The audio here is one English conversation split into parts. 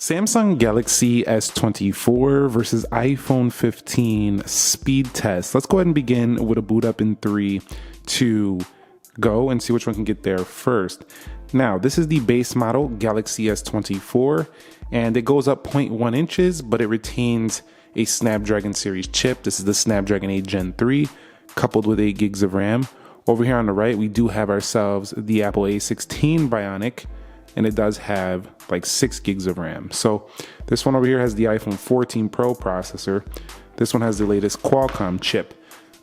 Samsung Galaxy S24 versus iPhone 15 speed test. Let's go ahead and begin with a boot up in 3, 2, go and see which one can get there first. Now, this is the base model Galaxy S24 and it goes up 0.1 inches, but it retains a Snapdragon series chip. This is the Snapdragon 8 Gen 3 coupled with 8 gigs of RAM. Over here on the right, we do have ourselves the Apple A16 Bionic, and it does have like 6 gigs of RAM. So this one over here has the iPhone 14 Pro processor. This one has the latest Qualcomm chip.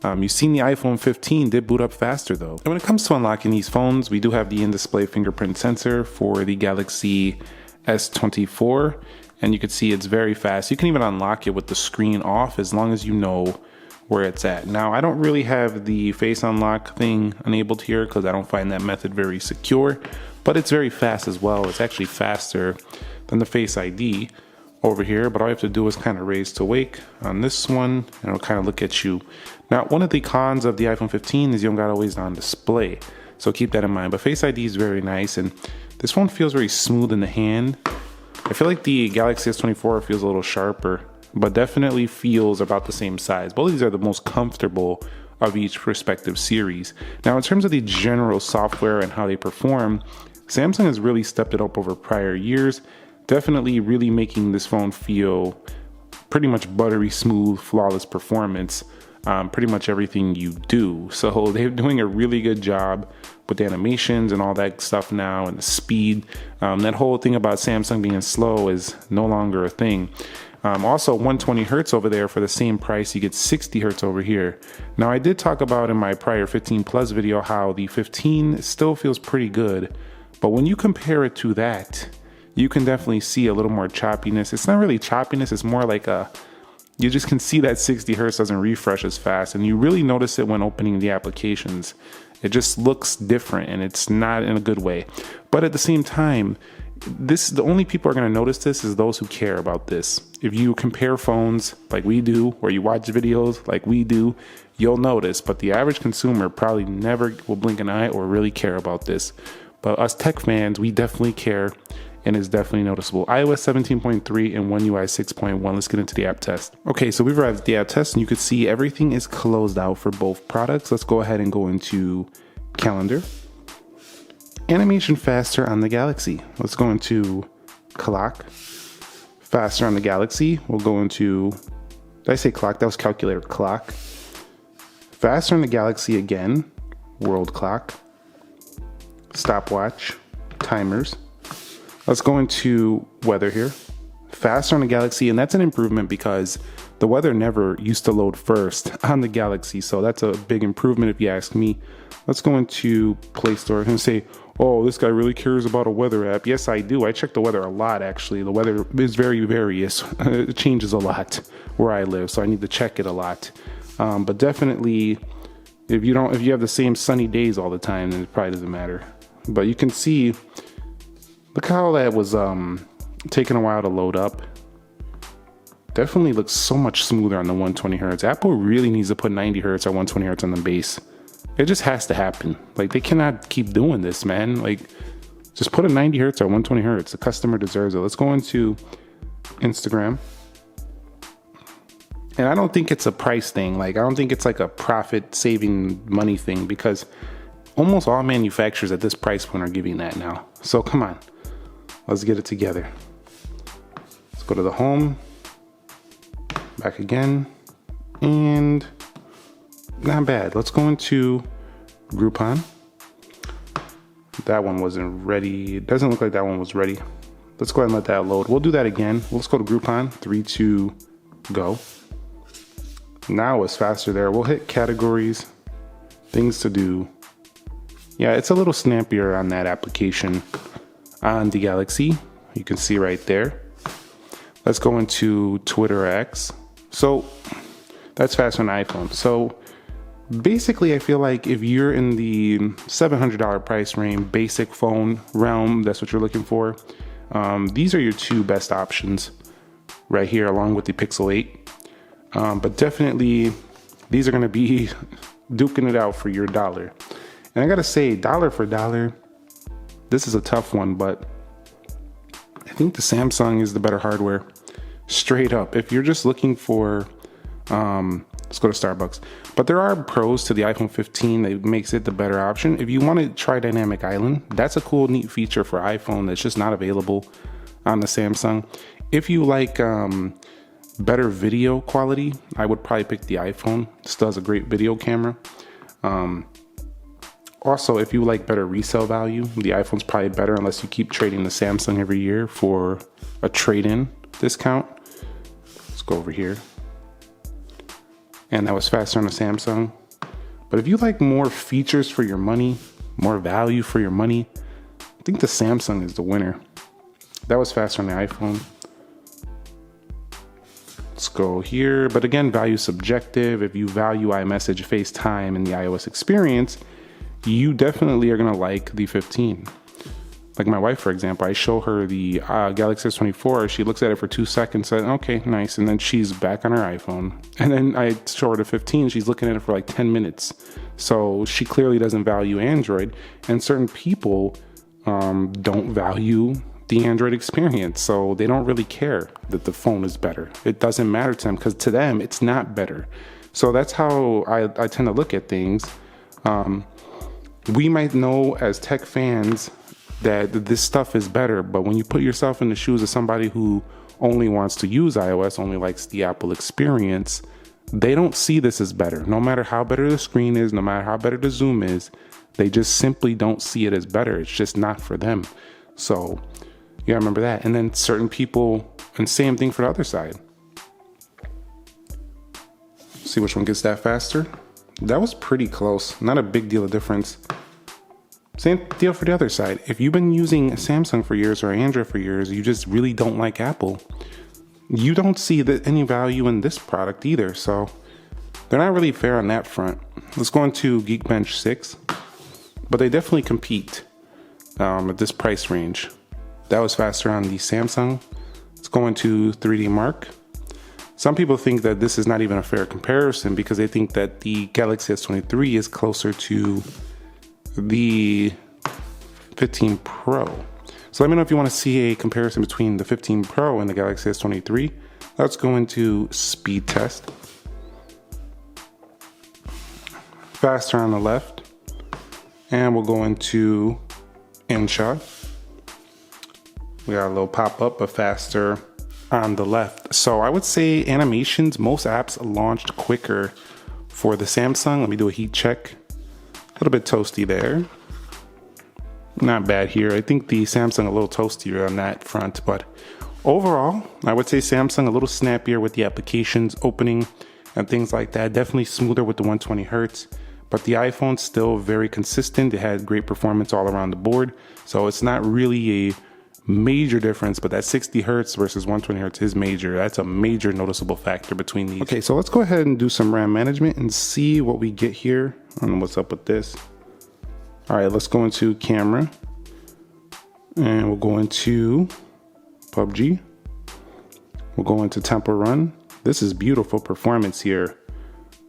You've seen the iPhone 15 did boot up faster though. And when it comes to unlocking these phones, we do have the in-display fingerprint sensor for the Galaxy S24, and you can see it's very fast. You can even unlock it with the screen off as long as you know where it's at. Now, I don't really have the face unlock thing enabled here because I don't find that method very secure, but it's very fast as well. It's actually faster than the Face ID over here, but all you have to do is kind of raise to wake on this one and it'll kind of look at you. Now, one of the cons of the iPhone 15 is you don't got always on display, so keep that in mind, but Face ID is very nice and this one feels very smooth in the hand. I feel like the Galaxy S24 feels a little sharper, but definitely feels about the same size. Both of these are the most comfortable of each respective series. Now, in terms of the general software and how they perform, Samsung has really stepped it up over prior years, definitely really making this phone feel pretty much buttery smooth, flawless performance, pretty much everything you do. So they're doing a really good job with the animations and all that stuff now, and the speed. That whole thing about Samsung being slow is no longer a thing. Also 120 hertz over there for the same price, you get 60 hertz over here. Now, I did talk about in my prior 15 Plus video how the 15 still feels pretty good, but when you compare it to that, you can definitely see a little more choppiness. It's not really choppiness, it's more like you just can see that 60 hertz doesn't refresh as fast, and you really notice it when opening the applications. It just looks different and it's not in a good way. But at the same time, the only people are going to notice this is those who care about this. If you compare phones like we do, or you watch videos like we do, you'll notice, but the average consumer probably never will blink an eye or really care about this. But us tech fans, we definitely care, and it's definitely noticeable. iOS 17.3 and One UI 6.1. Let's get into the app test. Okay, so we've arrived at the app test and you can see everything is closed out for both products. Let's go ahead and go into calendar. Animation faster on the Galaxy. Let's go into clock. Faster on the Galaxy. We'll go into, did I say clock? That was calculator. Clock. Faster on the Galaxy again. World clock. Stopwatch. Timers. Let's go into weather here. Faster on the Galaxy, and that's an improvement because the weather never used to load first on the Galaxy, so that's a big improvement if you ask me. Let's go into Play Store and say, oh, this guy really cares about a weather app. Yes, I do. I check the weather a lot, actually. The weather is very various. It changes a lot where I live, so I need to check it a lot. But definitely, if you have the same sunny days all the time, then it probably doesn't matter. But you can see, look how that was taking a while to load up. Definitely looks so much smoother on the 120 hertz. Apple really needs to put 90 hertz or 120 hertz on the base. It just has to happen. Like, they cannot keep doing this, man. Like, just put a 90 hertz or 120 hertz. The customer deserves it. Let's go into Instagram. And I don't think it's a price thing. Like, I don't think it's like a profit saving money thing, because almost all manufacturers at this price point are giving that now. So come on, let's get it together. Let's go to the home, back again, and not bad. Let's go into Groupon. That one wasn't ready. It doesn't look like that one was ready. Let's go ahead and let that load. We'll do that again. Let's go to Groupon. 3, 2, go. Now it's faster there. We'll hit categories, things to do. Yeah, it's a little snappier on that application on the Galaxy. You can see right there. Let's go into Twitter X. So that's faster on iPhone. So basically, I feel like if you're in the $700 price range, basic phone realm, that's what you're looking for. These are your two best options right here, along with the Pixel 8. But definitely, these are going to be duking it out for your dollar. And I gotta say, dollar for dollar, this is a tough one, but I think the Samsung is the better hardware. Straight up. If you're just looking for, let's go to Starbucks. But there are pros to the iPhone 15 that makes it the better option. If you want to try Dynamic Island, that's a cool, neat feature for iPhone that's just not available on the Samsung. If you like better video quality, I would probably pick the iPhone. This does a great video camera. Also, if you like better resale value, the iPhone's probably better unless you keep trading the Samsung every year for a trade-in discount. Let's go over here. And that was faster on the Samsung. But if you like more features for your money, more value for your money, I think the Samsung is the winner. That was faster on the iPhone. Let's go here. But again, value subjective. If you value iMessage, FaceTime, and the iOS experience, you definitely are gonna like the 15. Like my wife, for example, I show her the Galaxy S24. She looks at it for 2 seconds, says, okay, nice. And then she's back on her iPhone. And then I show her the 15. She's looking at it for like 10 minutes. So she clearly doesn't value Android. And certain people don't value the Android experience. So they don't really care that the phone is better. It doesn't matter to them because to them, it's not better. So that's how I tend to look at things. We might know as tech fans that this stuff is better, but when you put yourself in the shoes of somebody who only wants to use iOS, only likes the Apple experience, they don't see this as better. No matter how better the screen is, no matter how better the zoom is, they just simply don't see it as better. It's just not for them. So you gotta remember that. And then certain people, and same thing for the other side. See which one gets that faster. That was pretty close. Not a big deal of difference. Same deal for the other side. If you've been using Samsung for years or Android for years, you just really don't like Apple, you don't see any value in this product either. So they're not really fair on that front. Let's go into Geekbench 6. But they definitely compete at this price range. That was faster on the Samsung. Let's go into 3D Mark. Some people think that this is not even a fair comparison because they think that the Galaxy S23 is closer to the 15 Pro. So let me know if you want to see a comparison between the 15 Pro and the Galaxy S23. Let's go into speed test. Faster on the left. And we'll go into InShot. We got a little pop-up, but faster on the left. So I would say animations, most apps launched quicker for the Samsung. Let me do a heat check. A little bit toasty there. Not bad here. I think the Samsung a little toastier on that front, but overall, I would say Samsung a little snappier with the applications opening and things like that. Definitely smoother with the 120 Hertz, but the iPhone's still very consistent. It had great performance all around the board. So it's not really a major difference, but that 60 Hertz versus 120 Hertz is major. That's a major noticeable factor between these. Okay, so let's go ahead and do some RAM management and see what we get here. I don't know what's up with this. All right, let's go into camera and we'll go into PUBG. We'll go into Temple Run. This is beautiful performance here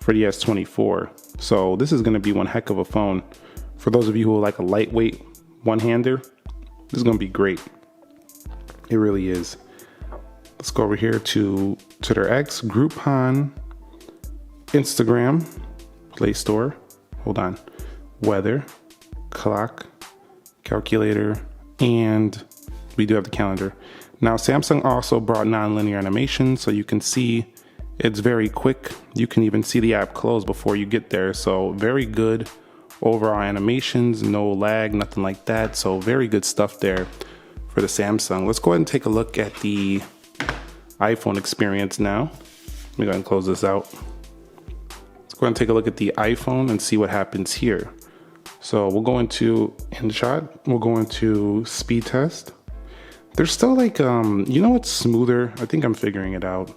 for the S24. So this is gonna be one heck of a phone. For those of you who like a lightweight one-hander, this is gonna be great. It really is. Let's go over here to Twitter X, Groupon, Instagram, Play Store. Hold on. Weather, clock, calculator, and we do have the calendar. Now, Samsung also brought non-linear animation, so you can see it's very quick. You can even see the app close before you get there. So very good overall animations, no lag, nothing like that. So very good stuff there for the Samsung. Let's go ahead and take a look at the iPhone experience now. Let me go ahead and close this out. Let's go ahead and take a look at the iPhone and see what happens here. So we'll go into InShot. We'll go into speed test. There's still like, you know what's smoother? I think I'm figuring it out.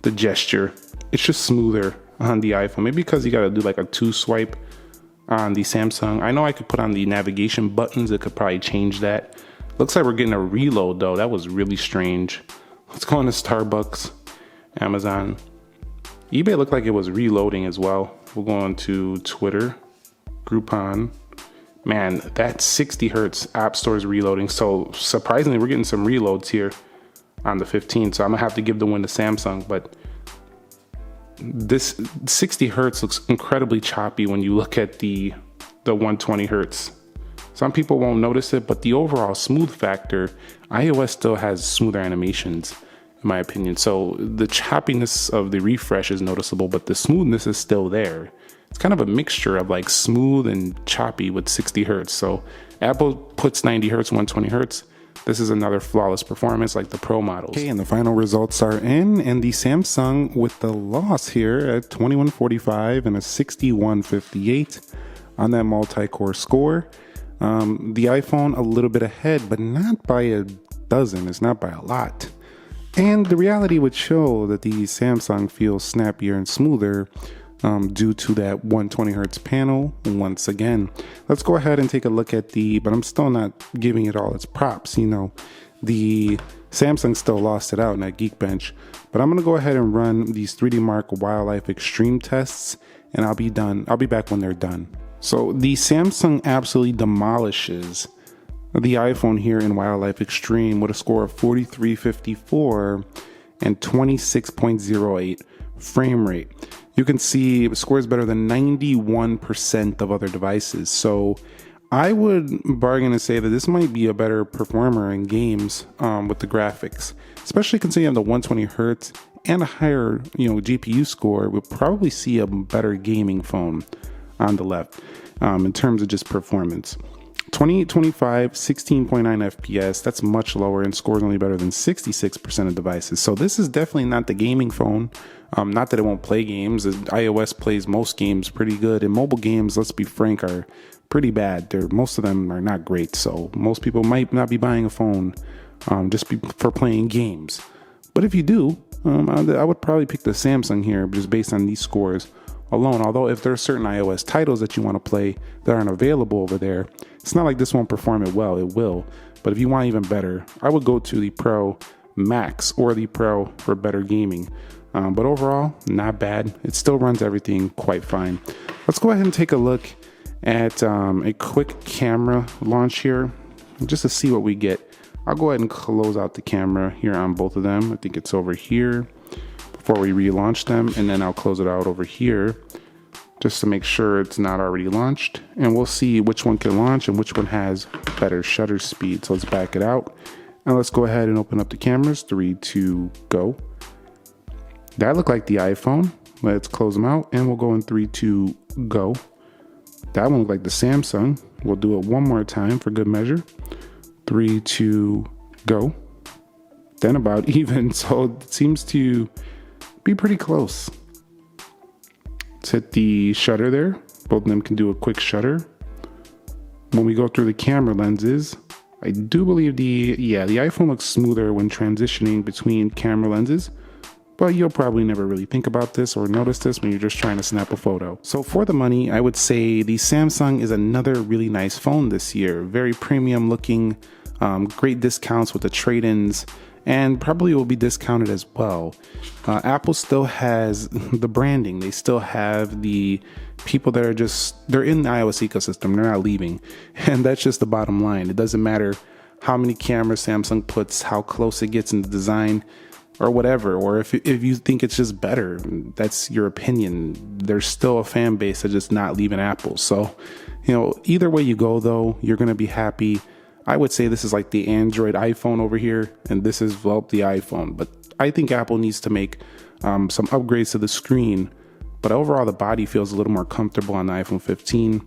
The gesture. It's just smoother on the iPhone. Maybe because you got to do like a 2 swipe on the Samsung. I know I could put on the navigation buttons. It could probably change that. Looks like we're getting a reload though. That was really strange. Let's go into Starbucks, Amazon. eBay looked like it was reloading as well. We'll go into Twitter, Groupon, Man, that 60 hertz App Store is reloading. So surprisingly, we're getting some reloads here on the 15. So I'm gonna have to give the win to Samsung, but this 60 hertz looks incredibly choppy when you look at the 120 hertz. Some people won't notice it, but the overall smooth factor, iOS still has smoother animations, in my opinion. So the choppiness of the refresh is noticeable, but the smoothness is still there. It's kind of a mixture of like smooth and choppy with 60 hertz. So Apple puts 90 hertz, 120 hertz. This is another flawless performance like the Pro models. Okay, and the final results are in, and the Samsung with the loss here at 2145 and a 6158 on that multi-core score. The iPhone a little bit ahead, but not by a dozen. It's not by a lot. And the reality would show that the Samsung feels snappier and smoother due to that 120 hertz panel. Once again, let's go ahead and take a look at but I'm still not giving it all its props. You know, the Samsung still lost it out in that Geekbench, but I'm going to go ahead and run these 3D Mark Wildlife Extreme tests, and I'll be done. I'll be back when they're done. So the Samsung absolutely demolishes the iPhone here in Wildlife Extreme with a score of 4354 and 26.08 frame rate. You can see it scores better than 91% of other devices. So I would bargain to say that this might be a better performer in games with the graphics, especially considering the 120 hertz and a higher, GPU score. We'll probably see a better gaming phone on the left in terms of just performance. 2825, 16.9 FPS, that's much lower, and scores only better than 66% of devices. So this is definitely not the gaming phone. Not that it won't play games. iOS plays most games pretty good, and mobile games, let's be frank, are pretty bad. Most of them are not great, so most people might not be buying a phone for playing games. But if you do, I would probably pick the Samsung here just based on these scores alone. Although if there are certain iOS titles that you want to play that aren't available over there, it's not like this won't perform it well. It will. But if you want even better, I would go to the Pro Max or the Pro for better gaming. But overall, not bad. It still runs everything quite fine. Let's go ahead and take a look at a quick camera launch here just to see what we get. I'll go ahead and close out the camera here on both of them. I think it's over here before we relaunch them, and then I'll close it out over here just to make sure it's not already launched, and we'll see which one can launch and which one has better shutter speed. So let's back it out, and let's go ahead and open up the cameras. 3, 2, go. That looked like the iPhone. Let's close them out, and we'll go in 3, 2, go. That one looked like the Samsung. We'll do it one more time for good measure. 3, 2, go. Then about even, so it seems to be pretty close. Let's hit the shutter there. Both of them can do a quick shutter. When we go through the camera lenses, I do believe the iPhone looks smoother when transitioning between camera lenses, but you'll probably never really think about this or notice this when you're just trying to snap a photo. So for the money, I would say the Samsung is another really nice phone this year. Very premium looking, great discounts with the trade-ins, and probably will be discounted as well. Apple still has the branding. They still have the people that are they're in the iOS ecosystem. They're not leaving. And that's just the bottom line. It doesn't matter how many cameras Samsung puts, how close it gets in the design or whatever, or if you think it's just better, that's your opinion. There's still a fan base that's just not leaving Apple. So, either way you go though, you're going to be happy. I would say this is like the Android iPhone over here, and this is, the iPhone. But I think Apple needs to make some upgrades to the screen. But overall, the body feels a little more comfortable on the iPhone 15.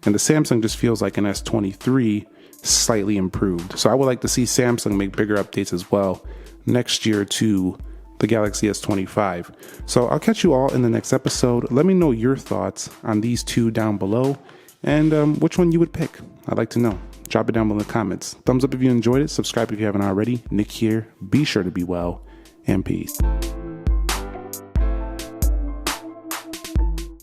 And the Samsung just feels like an S23 slightly improved. So I would like to see Samsung make bigger updates as well next year to the Galaxy S25. So I'll catch you all in the next episode. Let me know your thoughts on these two down below, and which one you would pick. I'd like to know. Drop it down below in the comments. Thumbs up if you enjoyed it. Subscribe if you haven't already. Nick here. Be sure to be well, and peace.